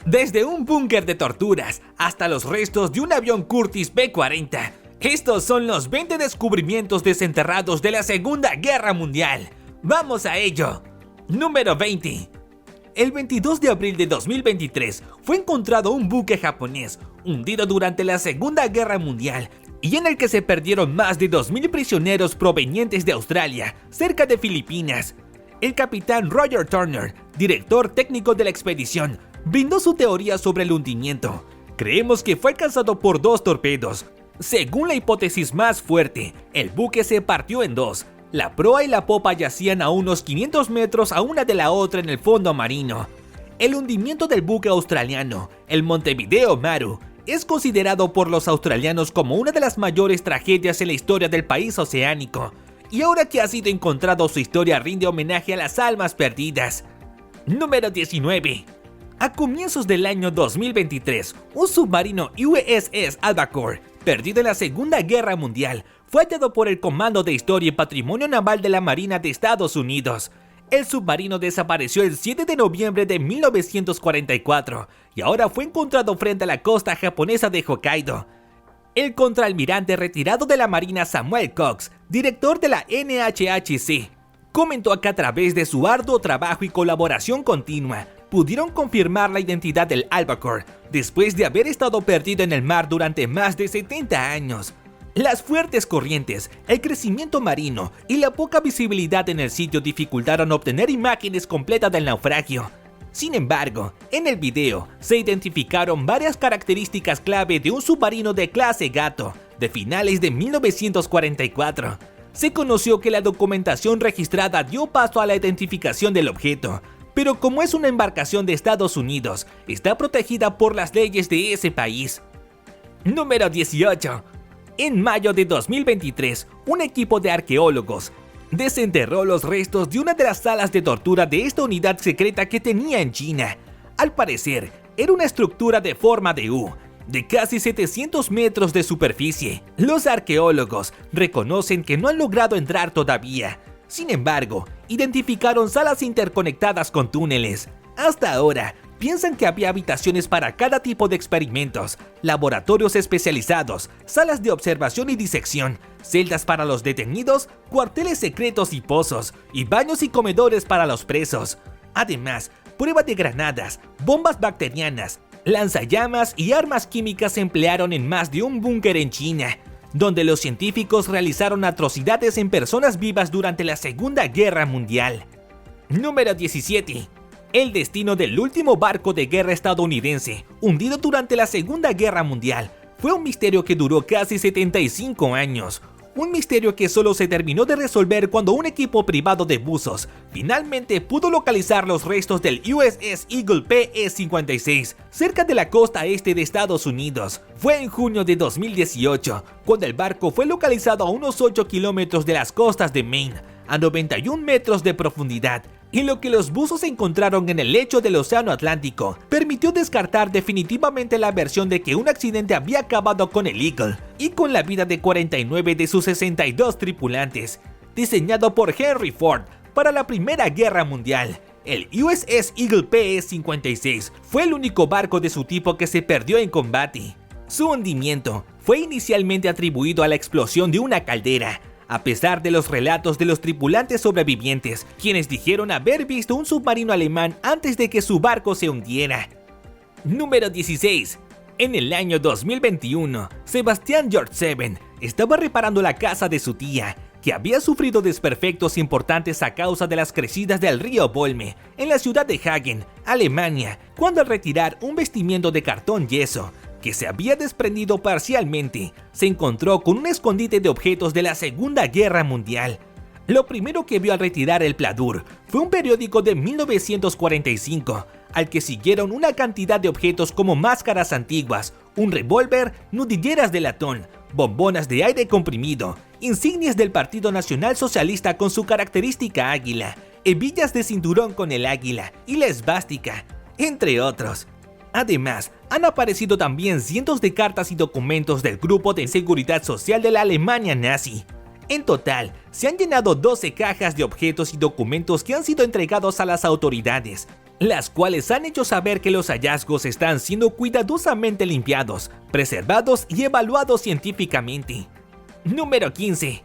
Desde un búnker de torturas hasta los restos de un avión Curtiss P-40. Estos son los 20 descubrimientos desenterrados de la Segunda Guerra Mundial. ¡Vamos a ello! Número 20. El 22 de abril de 2023 fue encontrado un buque japonés hundido durante la Segunda Guerra Mundial y en el que se perdieron más de 2.000 prisioneros provenientes de Australia, cerca de Filipinas. El capitán Roger Turner, director técnico de la expedición, brindó su teoría sobre el hundimiento. Creemos que fue alcanzado por 2 torpedos. Según la hipótesis más fuerte, el buque se partió en 2. La proa y la popa yacían a unos 500 metros a una de la otra en el fondo marino. El hundimiento del buque australiano, el Montevideo Maru, es considerado por los australianos como una de las mayores tragedias en la historia del país oceánico. Y ahora que ha sido encontrado, su historia rinde homenaje a las almas perdidas. Número 19. A comienzos del año 2023, un submarino USS Albacore, perdido en la Segunda Guerra Mundial, fue hallado por el Comando de Historia y Patrimonio Naval de la Marina de Estados Unidos. El submarino desapareció el 7 de noviembre de 1944 y ahora fue encontrado frente a la costa japonesa de Hokkaido. El contraalmirante retirado de la Marina Samuel Cox, director de la NHHC, comentó que a través de su arduo trabajo y colaboración continua, pudieron confirmar la identidad del Albacore después de haber estado perdido en el mar durante más de 70 años. Las fuertes corrientes, el crecimiento marino y la poca visibilidad en el sitio dificultaron obtener imágenes completas del naufragio. Sin embargo, en el video se identificaron varias características clave de un submarino de clase Gato de finales de 1944. Se conoció que la documentación registrada dio paso a la identificación del objeto, pero como es una embarcación de Estados Unidos, está protegida por las leyes de ese país. Número 18. En mayo de 2023, un equipo de arqueólogos desenterró los restos de una de las salas de tortura de esta unidad secreta que tenía en China. Al parecer, era una estructura de forma de U, de casi 700 metros de superficie. Los arqueólogos reconocen que no han logrado entrar todavía. Sin embargo, identificaron salas interconectadas con túneles. Hasta ahora, piensan que había habitaciones para cada tipo de experimentos, laboratorios especializados, salas de observación y disección, celdas para los detenidos, cuarteles secretos y pozos, y baños y comedores para los presos. Además, pruebas de granadas, bombas bacterianas, lanzallamas y armas químicas se emplearon en más de un búnker en China, donde los científicos realizaron atrocidades en personas vivas durante la Segunda Guerra Mundial. Número 17. El destino del último barco de guerra estadounidense, hundido durante la Segunda Guerra Mundial, fue un misterio que duró casi 75 años. Un misterio que solo se terminó de resolver cuando un equipo privado de buzos finalmente pudo localizar los restos del USS Eagle PE-56 cerca de la costa este de Estados Unidos. Fue en junio de 2018 cuando el barco fue localizado a unos 8 kilómetros de las costas de Maine, a 91 metros de profundidad. Y lo que los buzos encontraron en el lecho del Océano Atlántico permitió descartar definitivamente la versión de que un accidente había acabado con el Eagle y con la vida de 49 de sus 62 tripulantes. Diseñado por Henry Ford para la Primera Guerra Mundial, el USS Eagle PE-56 fue el único barco de su tipo que se perdió en combate. Su hundimiento fue inicialmente atribuido a la explosión de una caldera, a pesar de los relatos de los tripulantes sobrevivientes, quienes dijeron haber visto un submarino alemán antes de que su barco se hundiera. Número 16. En el año 2021, Sebastian George Seven estaba reparando la casa de su tía, que había sufrido desperfectos importantes a causa de las crecidas del río Volme, en la ciudad de Hagen, Alemania, cuando al retirar un vestimento de cartón yeso, que se había desprendido parcialmente, se encontró con un escondite de objetos de la Segunda Guerra Mundial. Lo primero que vio al retirar el pladur fue un periódico de 1945, al que siguieron una cantidad de objetos como máscaras antiguas, un revólver, nudilleras de latón, bombonas de aire comprimido, insignias del Partido Nacional Socialista con su característica águila, hebillas de cinturón con el águila y la esvástica, entre otros. Además, han aparecido también cientos de cartas y documentos del Grupo de Seguridad Social de la Alemania nazi. En total, se han llenado 12 cajas de objetos y documentos que han sido entregados a las autoridades. las cuales han hecho saber que los hallazgos están siendo cuidadosamente limpiados, preservados y evaluados científicamente. Número 15.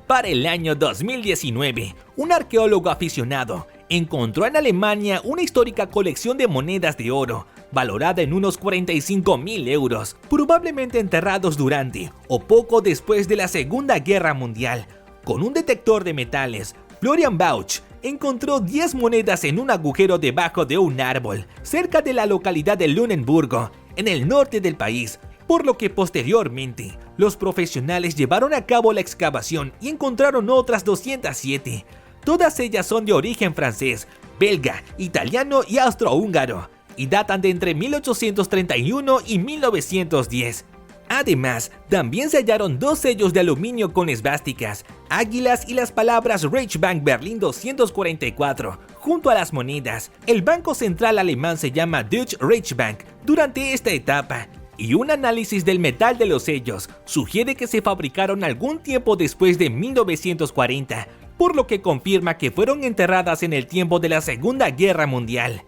Para el año 2019, un arqueólogo aficionado encontró en Alemania una histórica colección de monedas de oro, valorada en unos 45.000 euros, probablemente enterrados durante o poco después de la Segunda Guerra Mundial. Con un detector de metales, Florian Bauch encontró 10 monedas en un agujero debajo de un árbol, cerca de la localidad de Lunenburgo, en el norte del país, por lo que posteriormente los profesionales llevaron a cabo la excavación y encontraron otras 207. Todas ellas son de origen francés, belga, italiano y austrohúngaro, y datan de entre 1831 y 1910. Además, también se hallaron 2 sellos de aluminio con esvásticas, águilas y las palabras Reichsbank Berlin 244, junto a las monedas. El Banco Central Alemán se llama Deutsche Reichsbank durante esta etapa, y un análisis del metal de los sellos sugiere que se fabricaron algún tiempo después de 1940, por lo que confirma que fueron enterradas en el tiempo de la Segunda Guerra Mundial.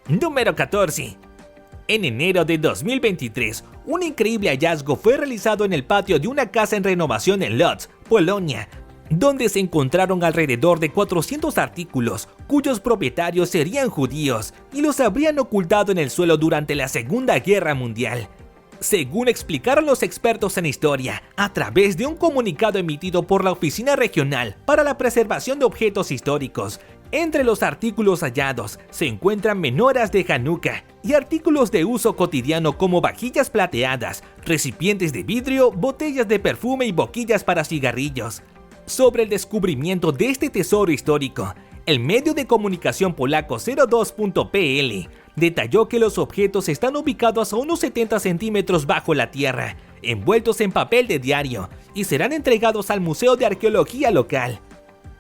Número 14. En enero de 2023, un increíble hallazgo fue realizado en el patio de una casa en renovación en Lodz, Polonia, donde se encontraron alrededor de 400 artículos cuyos propietarios serían judíos y los habrían ocultado en el suelo durante la Segunda Guerra Mundial. Según explicaron los expertos en historia, a través de un comunicado emitido por la Oficina Regional para la Preservación de Objetos Históricos, entre los artículos hallados se encuentran menorás de Hanukkah y artículos de uso cotidiano como vajillas plateadas, recipientes de vidrio, botellas de perfume y boquillas para cigarrillos. Sobre el descubrimiento de este tesoro histórico, el medio de comunicación polaco 02.pl detalló que los objetos están ubicados a unos 70 centímetros bajo la tierra, envueltos en papel de diario, y serán entregados al Museo de Arqueología local.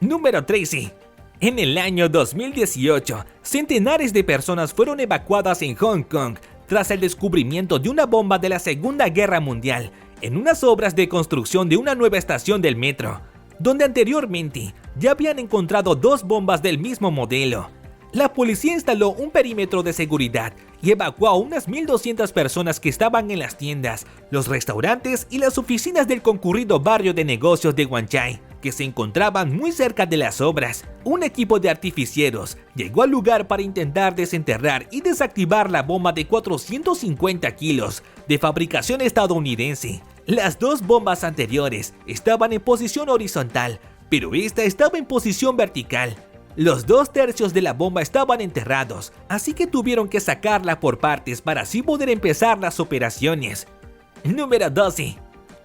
Número 13. En el año 2018, centenares de personas fueron evacuadas en Hong Kong tras el descubrimiento de una bomba de la Segunda Guerra Mundial en unas obras de construcción de una nueva estación del metro, donde anteriormente ya habían encontrado 2 bombas del mismo modelo. La policía instaló un perímetro de seguridad y evacuó a unas 1.200 personas que estaban en las tiendas, los restaurantes y las oficinas del concurrido barrio de negocios de Wan Chai, que se encontraban muy cerca de las obras. Un equipo de artificieros llegó al lugar para intentar desenterrar y desactivar la bomba de 450 kilos de fabricación estadounidense. Las 2 bombas anteriores estaban en posición horizontal, pero esta estaba en posición vertical. Los 2/3 de la bomba estaban enterrados, así que tuvieron que sacarla por partes para así poder empezar las operaciones. Número 12.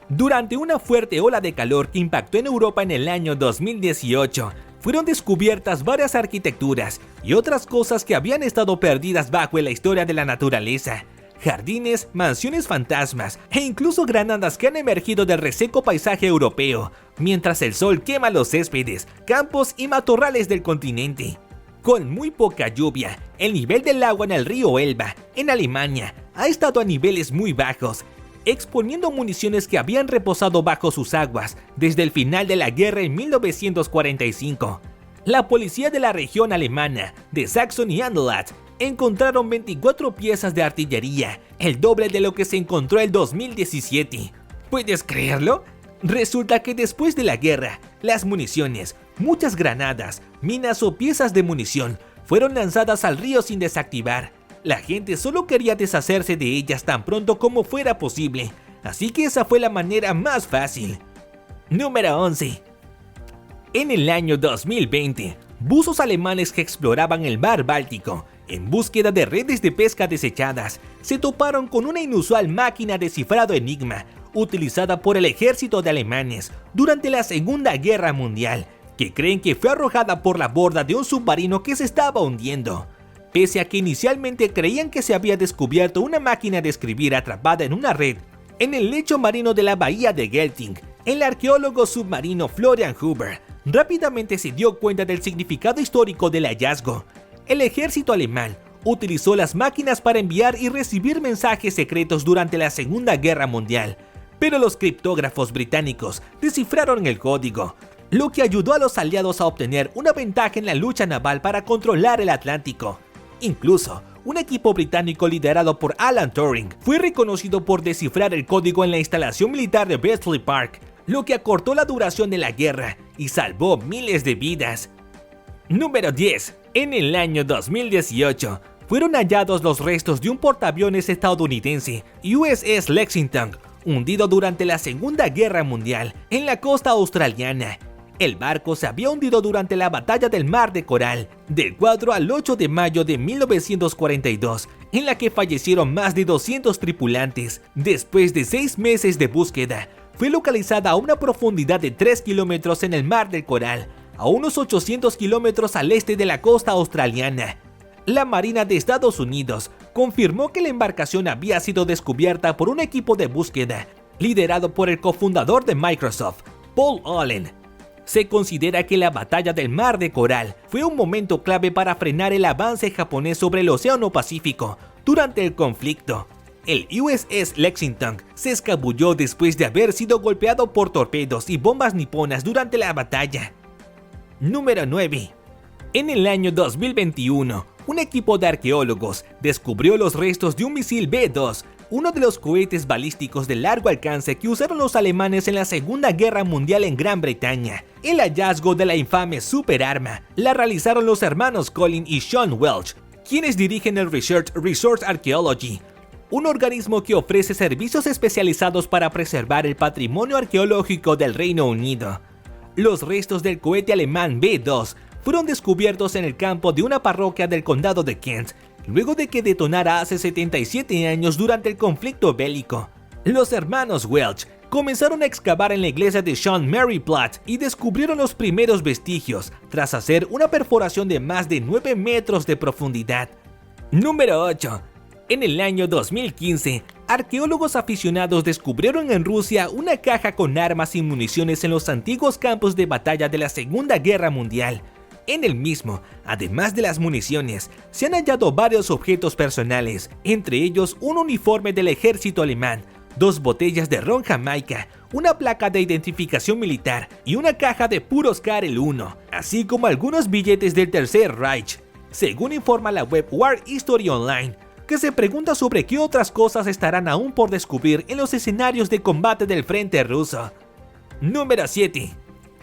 Durante una fuerte ola de calor que impactó en Europa en el año 2018, fueron descubiertas varias arquitecturas y otras cosas que habían estado perdidas bajo la historia de la naturaleza. Jardines, mansiones fantasmas e incluso granadas que han emergido del reseco paisaje europeo, mientras el sol quema los céspedes, campos y matorrales del continente. Con muy poca lluvia, el nivel del agua en el río Elba, en Alemania, ha estado a niveles muy bajos, exponiendo municiones que habían reposado bajo sus aguas desde el final de la guerra en 1945. La policía de la región alemana de Saxony-Anhalt encontraron 24 piezas de artillería, el doble de lo que se encontró en 2017. ¿Puedes creerlo? Resulta que después de la guerra, las municiones, muchas granadas, minas o piezas de munición fueron lanzadas al río sin desactivar. La gente solo quería deshacerse de ellas tan pronto como fuera posible, así que esa fue la manera más fácil. Número 11. En el año 2020, buzos alemanes que exploraban el mar Báltico en búsqueda de redes de pesca desechadas se toparon con una inusual máquina de cifrado Enigma utilizada por el ejército de alemanes durante la Segunda Guerra Mundial, que creen que fue arrojada por la borda de un submarino que se estaba hundiendo. Pese a que inicialmente creían que se había descubierto una máquina de escribir atrapada en una red en el lecho marino de la bahía de Gelting, el arqueólogo submarino Florian Huber rápidamente se dio cuenta del significado histórico del hallazgo. El ejército alemán utilizó las máquinas para enviar y recibir mensajes secretos durante la Segunda Guerra Mundial, pero los criptógrafos británicos descifraron el código, lo que ayudó a los aliados a obtener una ventaja en la lucha naval para controlar el Atlántico. Incluso, un equipo británico liderado por Alan Turing fue reconocido por descifrar el código en la instalación militar de Bletchley Park, lo que acortó la duración de la guerra y salvó miles de vidas. Número 10. En el año 2018, fueron hallados los restos de un portaaviones estadounidense, USS Lexington, hundido durante la Segunda Guerra Mundial en la costa australiana. El barco se había hundido durante la Batalla del Mar de Coral, del 4 al 8 de mayo de 1942, en la que fallecieron más de 200 tripulantes. Después de 6 meses de búsqueda, fue localizada a una profundidad de 3 kilómetros en el Mar del Coral, a unos 800 kilómetros al este de la costa australiana. La Marina de Estados Unidos confirmó que la embarcación había sido descubierta por un equipo de búsqueda, liderado por el cofundador de Microsoft, Paul Allen. Se considera que la batalla del Mar de Coral fue un momento clave para frenar el avance japonés sobre el Océano Pacífico durante el conflicto. El USS Lexington se escabulló después de haber sido golpeado por torpedos y bombas niponas durante la batalla. Número 9. En el año 2021, un equipo de arqueólogos descubrió los restos de un misil B-2, uno de los cohetes balísticos de largo alcance que usaron los alemanes en la Segunda Guerra Mundial en Gran Bretaña. El hallazgo de la infame superarma la realizaron los hermanos Colin y Sean Welch, quienes dirigen el Resource Archaeology, un organismo que ofrece servicios especializados para preservar el patrimonio arqueológico del Reino Unido. Los restos del cohete alemán B-2 fueron descubiertos en el campo de una parroquia del condado de Kent, luego de que detonara hace 77 años durante el conflicto bélico. Los hermanos Welch comenzaron a excavar en la iglesia de St. Mary Platt y descubrieron los primeros vestigios, tras hacer una perforación de más de 9 metros de profundidad. Número 8. En el año 2015, arqueólogos aficionados descubrieron en Rusia una caja con armas y municiones en los antiguos campos de batalla de la Segunda Guerra Mundial. En el mismo, además de las municiones, se han hallado varios objetos personales, entre ellos un uniforme del ejército alemán, 2 botellas de ron Jamaica, una placa de identificación militar y una caja de puros Karel I, así como algunos billetes del Tercer Reich, según informa la web War History Online, que se pregunta sobre qué otras cosas estarán aún por descubrir en los escenarios de combate del frente ruso. Número 7.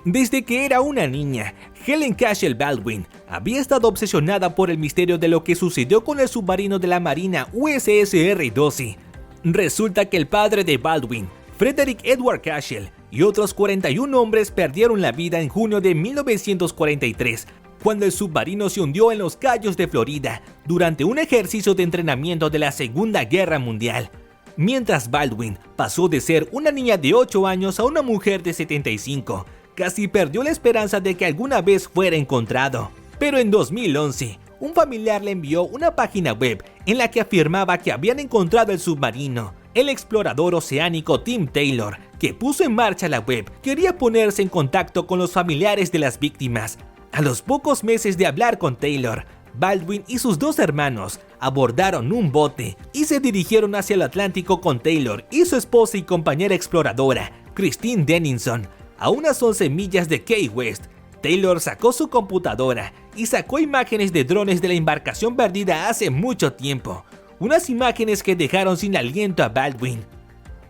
Desde que era una niña, Helen Cashel Baldwin había estado obsesionada por el misterio de lo que sucedió con el submarino de la Marina USS R-12. Resulta que el padre de Baldwin, Frederick Edward Cashel, y otros 41 hombres perdieron la vida en junio de 1943, cuando el submarino se hundió en los Cayos de Florida durante un ejercicio de entrenamiento de la Segunda Guerra Mundial. Mientras Baldwin pasó de ser una niña de 8 años a una mujer de 75, casi perdió la esperanza de que alguna vez fuera encontrado. Pero en 2011, un familiar le envió una página web en la que afirmaba que habían encontrado el submarino. El explorador oceánico Tim Taylor, que puso en marcha la web, quería ponerse en contacto con los familiares de las víctimas. A los pocos meses de hablar con Taylor, Baldwin y sus 2 hermanos abordaron un bote y se dirigieron hacia el Atlántico con Taylor y su esposa y compañera exploradora, Christine Dennison, a unas 11 millas de Key West. Taylor sacó su computadora y sacó imágenes de drones de la embarcación perdida hace mucho tiempo, unas imágenes que dejaron sin aliento a Baldwin.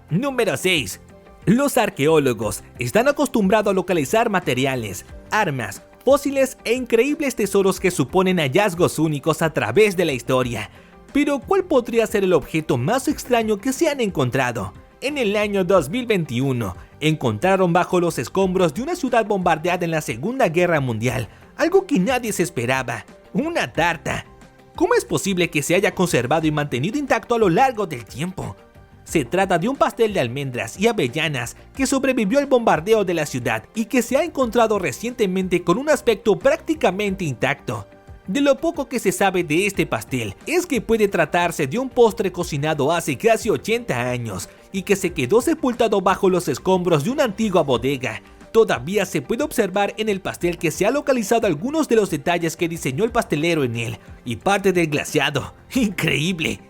Número 6. Los arqueólogos están acostumbrados a localizar materiales, armas, fósiles e increíbles tesoros que suponen hallazgos únicos a través de la historia. Pero ¿cuál podría ser el objeto más extraño que se han encontrado? En el año 2021, encontraron bajo los escombros de una ciudad bombardeada en la Segunda Guerra Mundial algo que nadie se esperaba: una tarta. ¿Cómo es posible que se haya conservado y mantenido intacto a lo largo del tiempo? Se trata de un pastel de almendras y avellanas que sobrevivió al bombardeo de la ciudad y que se ha encontrado recientemente con un aspecto prácticamente intacto. De lo poco que se sabe de este pastel es que puede tratarse de un postre cocinado hace casi 80 años y que se quedó sepultado bajo los escombros de una antigua bodega. Todavía se puede observar en el pastel que se ha localizado algunos de los detalles que diseñó el pastelero en él y parte del glaseado. ¡Increíble!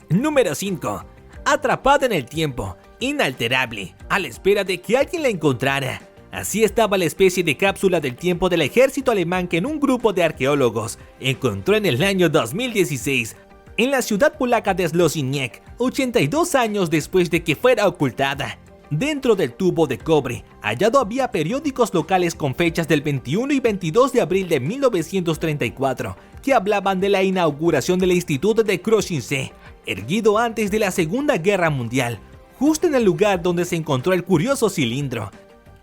Número 5. Atrapada en el tiempo, inalterable, a la espera de que alguien la encontrara. Así estaba la especie de cápsula del tiempo del ejército alemán que un grupo de arqueólogos encontró en el año 2016 en la ciudad polaca de Śląsk, 82 años después de que fuera ocultada. Dentro del tubo de cobre hallado había periódicos locales con fechas del 21 y 22 de abril de 1934 que hablaban de la inauguración del Instituto de Kruszwice, erguido antes de la Segunda Guerra Mundial, justo en el lugar donde se encontró el curioso cilindro.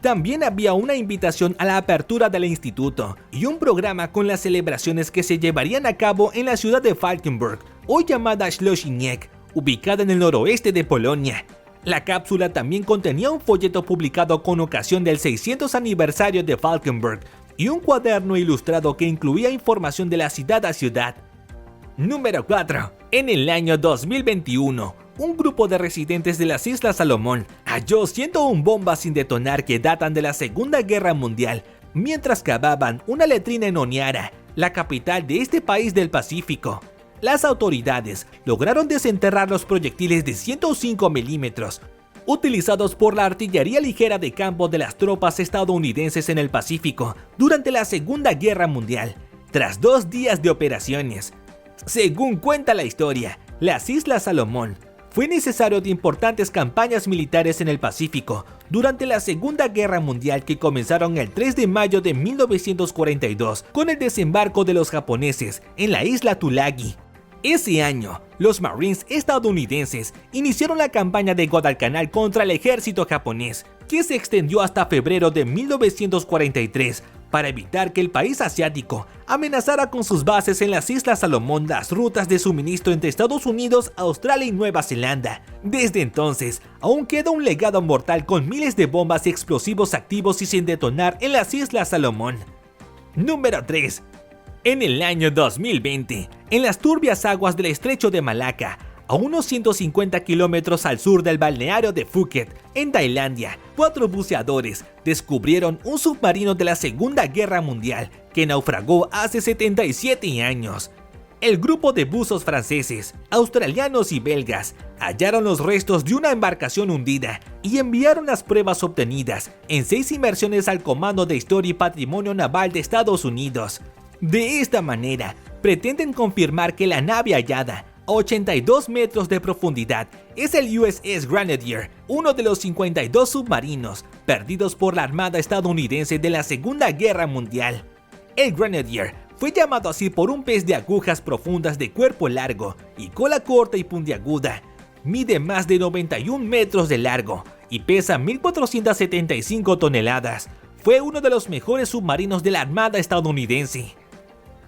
También había una invitación a la apertura del instituto y un programa con las celebraciones que se llevarían a cabo en la ciudad de Falkenberg, hoy llamada Śląsk, ubicada en el noroeste de Polonia. La cápsula también contenía un folleto publicado con ocasión del 600 aniversario de Falkenberg y un cuaderno ilustrado que incluía información de la ciudad a ciudad. Número 4. En el año 2021, un grupo de residentes de las Islas Salomón halló 101 bombas sin detonar que datan de la Segunda Guerra Mundial, mientras cavaban una letrina en Honiara, la capital de este país del Pacífico. Las autoridades lograron desenterrar los proyectiles de 105 milímetros utilizados por la artillería ligera de campo de las tropas estadounidenses en el Pacífico durante la Segunda Guerra Mundial, tras 2 días de operaciones. Según cuenta la historia, las Islas Salomón fue necesario de importantes campañas militares en el Pacífico durante la Segunda Guerra Mundial que comenzaron el 3 de mayo de 1942 con el desembarco de los japoneses en la isla Tulagi. Ese año, los Marines estadounidenses iniciaron la campaña de Guadalcanal contra el ejército japonés, que se extendió hasta febrero de 1943 para evitar que el país asiático amenazara con sus bases en las Islas Salomón las rutas de suministro entre Estados Unidos, Australia y Nueva Zelanda. Desde entonces, aún queda un legado mortal con miles de bombas y explosivos activos y sin detonar en las Islas Salomón. Número 3. En el año 2020, en las turbias aguas del estrecho de Malaca, a unos 150 kilómetros al sur del balneario de Phuket, en Tailandia, 4 buceadores descubrieron un submarino de la Segunda Guerra Mundial que naufragó hace 77 años. El grupo de buzos franceses, australianos y belgas hallaron los restos de una embarcación hundida y enviaron las pruebas obtenidas en 6 inmersiones al Comando de Historia y Patrimonio Naval de Estados Unidos. De esta manera, pretenden confirmar que la nave hallada, a 82 metros de profundidad, es el USS Grenadier, uno de los 52 submarinos perdidos por la Armada estadounidense de la Segunda Guerra Mundial. El Grenadier fue llamado así por un pez de agujas profundas de cuerpo largo y cola corta y puntiaguda. Mide más de 91 metros de largo y pesa 1.475 toneladas. Fue uno de los mejores submarinos de la Armada estadounidense.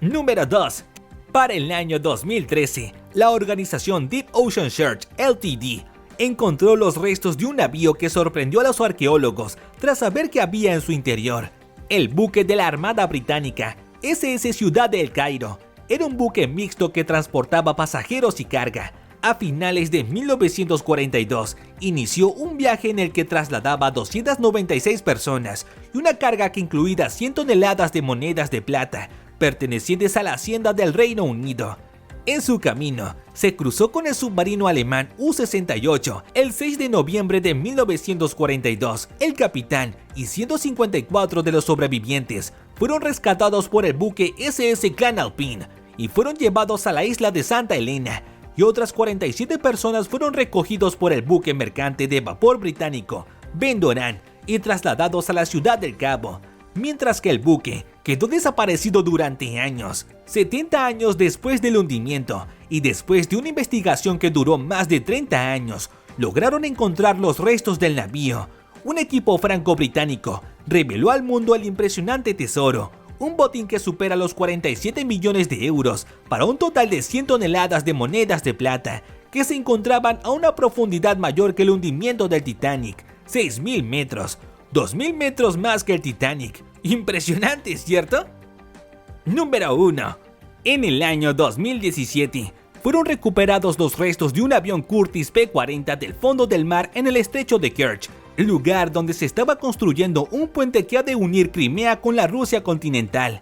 Número 2. Para el año 2013, la organización Deep Ocean Search Ltd. encontró los restos de un navío que sorprendió a los arqueólogos tras saber que había en su interior. El buque de la Armada Británica, SS Ciudad de El Cairo, era un buque mixto que transportaba pasajeros y carga. A finales de 1942, inició un viaje en el que trasladaba a 296 personas y una carga que incluía 100 toneladas de monedas de plata, pertenecientes a la Hacienda del Reino Unido. En su camino, se cruzó con el submarino alemán U-68 el 6 de noviembre de 1942. El capitán y 154 de los sobrevivientes fueron rescatados por el buque SS Clan Alpine y fueron llevados a la isla de Santa Elena, y otras 47 personas fueron recogidos por el buque mercante de vapor británico Ben Doran y trasladados a la ciudad del Cabo, mientras que el buque quedó desaparecido durante años. 70 años después del hundimiento y después de una investigación que duró más de 30 años, lograron encontrar los restos del navío. Un equipo franco-británico reveló al mundo el impresionante tesoro, un botín que supera los 47 millones de euros para un total de 100 toneladas de monedas de plata que se encontraban a una profundidad mayor que el hundimiento del Titanic, 6.000 metros, 2.000 metros más que el Titanic. Impresionante, ¿cierto? Número 1. En el año 2017, fueron recuperados los restos de un avión Curtiss P-40 del fondo del mar en el estrecho de Kerch, lugar donde se estaba construyendo un puente que ha de unir Crimea con la Rusia continental.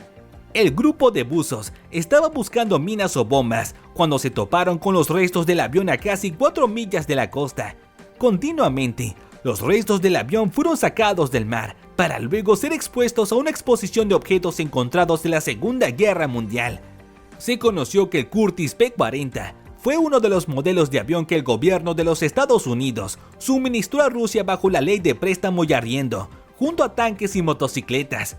El grupo de buzos estaba buscando minas o bombas cuando se toparon con los restos del avión a casi 4 millas de la costa. Continuamente, los restos del avión fueron sacados del mar, para luego ser expuestos a una exposición de objetos encontrados de la Segunda Guerra Mundial. Se conoció que el Curtiss P-40 fue uno de los modelos de avión que el gobierno de los Estados Unidos suministró a Rusia bajo la ley de préstamo y arriendo, junto a tanques y motocicletas.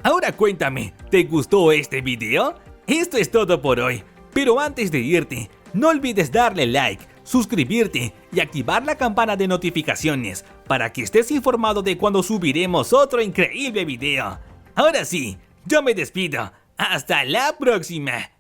Ahora cuéntame, ¿te gustó este video? Esto es todo por hoy, pero antes de irte, no olvides darle like, suscribirte y activar la campana de notificaciones para que estés informado de cuando subiremos otro increíble video. Ahora sí, yo me despido. ¡Hasta la próxima!